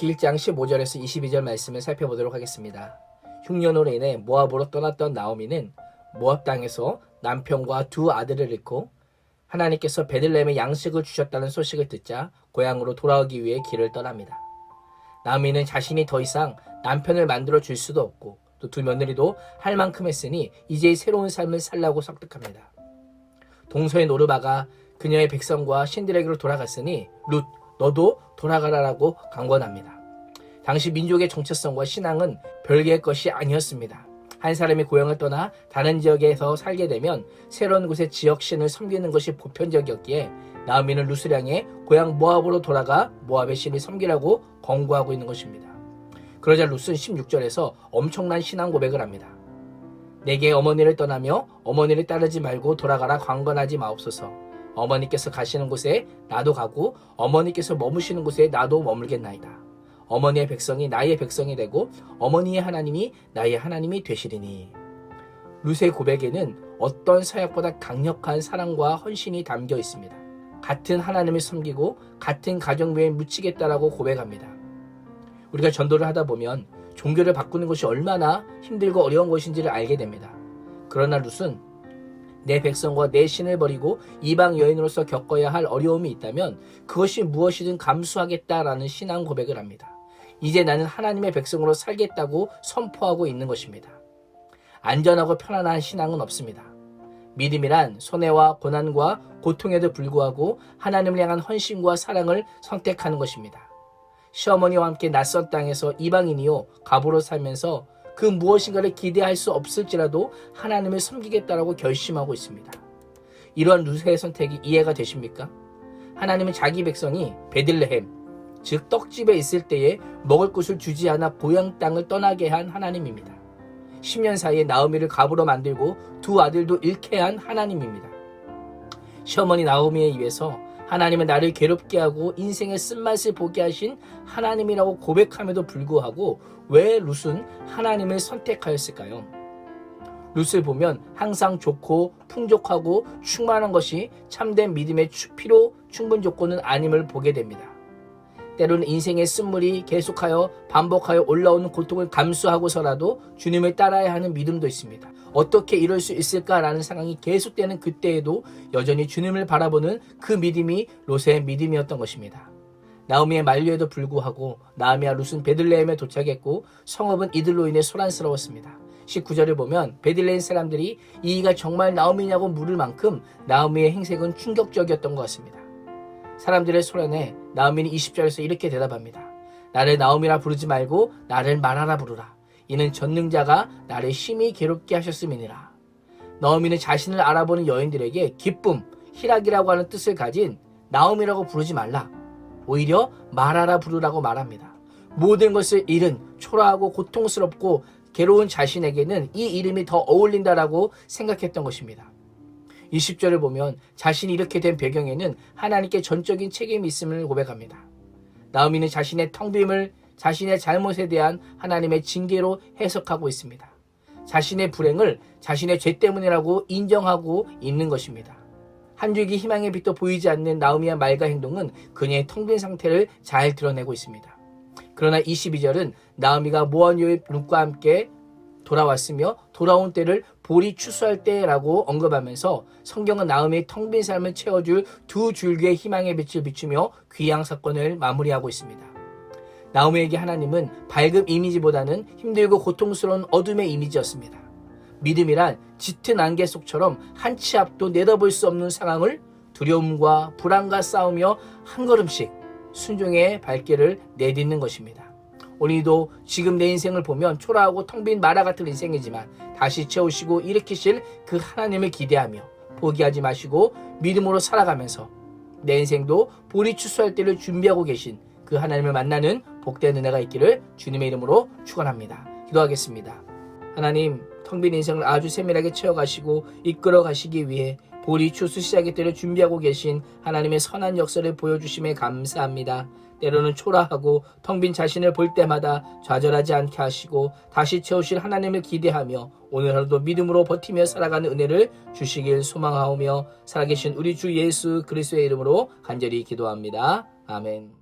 룻기 1장 15절에서 22절 말씀을 살펴보도록 하겠습니다. 흉년으로 인해 모압으로 떠났던 나오미는 모압 땅에서 남편과 두 아들을 잃고 하나님께서 베들레헴에 양식을 주셨다는 소식을 듣자 고향으로 돌아오기 위해 길을 떠납니다. 나오미는 자신이 더 이상 남편을 만들어 줄 수도 없고 또 두 며느리도 할 만큼 했으니 이제 새로운 삶을 살라고 설득합니다. 동서의 노르바가 그녀의 백성과 신들에게로 돌아갔으니 룻 너도 돌아가라라고 강권합니다. 당시 민족의 정체성과 신앙은 별개의 것이 아니었습니다. 한 사람이 고향을 떠나 다른 지역에서 살게 되면 새로운 곳의 지역신을 섬기는 것이 보편적이었기에 나오미는 룻을 향해 고향 모압으로 돌아가 모압의 신을 섬기라고 권고하고 있는 것입니다. 그러자 룻은 16절에서 엄청난 신앙 고백을 합니다. 내게 어머니를 떠나며 어머니를 따르지 말고 돌아가라 강권하지 마옵소서. 어머니께서 가시는 곳에 나도 가고 어머니께서 머무시는 곳에 나도 머물겠나이다. 어머니의 백성이 나의 백성이 되고 어머니의 하나님이 나의 하나님이 되시리니. 룻의 고백에는 어떤 사역보다 강력한 사랑과 헌신이 담겨 있습니다. 같은 하나님을 섬기고 같은 가정부에 묻히겠다라고 고백합니다. 우리가 전도를 하다 보면 종교를 바꾸는 것이 얼마나 힘들고 어려운 것인지를 알게 됩니다. 그러나 룻은 내 백성과 내 신을 버리고 이방 여인으로서 겪어야 할 어려움이 있다면 그것이 무엇이든 감수하겠다라는 신앙 고백을 합니다. 이제 나는 하나님의 백성으로 살겠다고 선포하고 있는 것입니다. 안전하고 편안한 신앙은 없습니다. 믿음이란 손해와 고난과 고통에도 불구하고 하나님을 향한 헌신과 사랑을 선택하는 것입니다. 시어머니와 함께 낯선 땅에서 이방인이요 가부로 살면서 그 무엇인가를 기대할 수 없을지라도 하나님을 섬기겠다라고 결심하고 있습니다. 이러한 룻의 선택이 이해가 되십니까? 하나님은 자기 백성이 베들레헴, 즉 떡집에 있을 때에 먹을 것을 주지 않아 고향 땅을 떠나게 한 하나님입니다. 10년 사이에 나오미를 가부로 만들고 두 아들도 잃게 한 하나님입니다. 시어머니 나오미에 의해서 하나님은 나를 괴롭게 하고 인생의 쓴맛을 보게 하신 하나님이라고 고백함에도 불구하고 왜 룻은 하나님을 선택하였을까요? 룻을 보면 항상 좋고 풍족하고 충만한 것이 참된 믿음의 필요 충분 조건은 아님을 보게 됩니다. 때로는 인생의 쓴물이 계속하여 반복하여 올라오는 고통을 감수하고서라도 주님을 따라야 하는 믿음도 있습니다. 어떻게 이럴 수 있을까라는 상황이 계속되는 그때에도 여전히 주님을 바라보는 그 믿음이 롯의 믿음이었던 것입니다. 나오미의 만류에도 불구하고 나오미와 룻은 베들레헴에 도착했고 성읍은 이들로 인해 소란스러웠습니다. 19절을 보면 베들레헴 사람들이 이가 정말 나오미냐고 물을 만큼 나오미의 행색은 충격적이었던 것 같습니다. 사람들의 소란에 나오미는 20절에서 이렇게 대답합니다. 나를 나오미라 부르지 말고 나를 마라라 부르라. 이는 전능자가 나를 심히 괴롭게 하셨음이니라. 나오미는 자신을 알아보는 여인들에게 기쁨, 희락이라고 하는 뜻을 가진 나오미라고 부르지 말라. 오히려 마라라 부르라고 말합니다. 모든 것을 잃은 초라하고 고통스럽고 괴로운 자신에게는 이 이름이 더 어울린다라고 생각했던 것입니다. 20절을 보면 자신이 이렇게 된 배경에는 하나님께 전적인 책임이 있음을 고백합니다. 나오미는 자신의 텅빔을 자신의 잘못에 대한 하나님의 징계로 해석하고 있습니다. 자신의 불행을 자신의 죄 때문이라고 인정하고 있는 것입니다. 한 줄기 희망의 빛도 보이지 않는 나오미의 말과 행동은 그녀의 텅 빈 상태를 잘 드러내고 있습니다. 그러나 22절은 나오미가 모압 여인 룻과 함께 돌아왔으며 돌아온 때를 볼이 추수할 때라고 언급하면서 성경은 나오미의 텅 빈 삶을 채워줄 두 줄기의 희망의 빛을 비추며 귀양 사건을 마무리하고 있습니다. 나오미에게 하나님은 밝은 이미지보다는 힘들고 고통스러운 어둠의 이미지였습니다. 믿음이란 짙은 안개 속처럼 한 치 앞도 내다볼 수 없는 상황을 두려움과 불안과 싸우며 한 걸음씩 순종의 발길을 내딛는 것입니다. 오늘도 지금 내 인생을 보면 초라하고 텅 빈 마라 같은 인생이지만 다시 채우시고 일으키실 그 하나님을 기대하며 포기하지 마시고 믿음으로 살아가면서 내 인생도 볼이 추수할 때를 준비하고 계신 그 하나님을 만나는 복된 은혜가 있기를 주님의 이름으로 축원합니다. 기도하겠습니다. 하나님, 텅 빈 인생을 아주 세밀하게 채워가시고 이끌어 가시기 위해 볼이 추수 시작의 때를 준비하고 계신 하나님의 선한 역사를 보여주심에 감사합니다. 때로는 초라하고 텅 빈 자신을 볼 때마다 좌절하지 않게 하시고 다시 채우실 하나님을 기대하며 오늘 하루도 믿음으로 버티며 살아가는 은혜를 주시길 소망하오며 살아계신 우리 주 예수 그리스도의 이름으로 간절히 기도합니다. 아멘.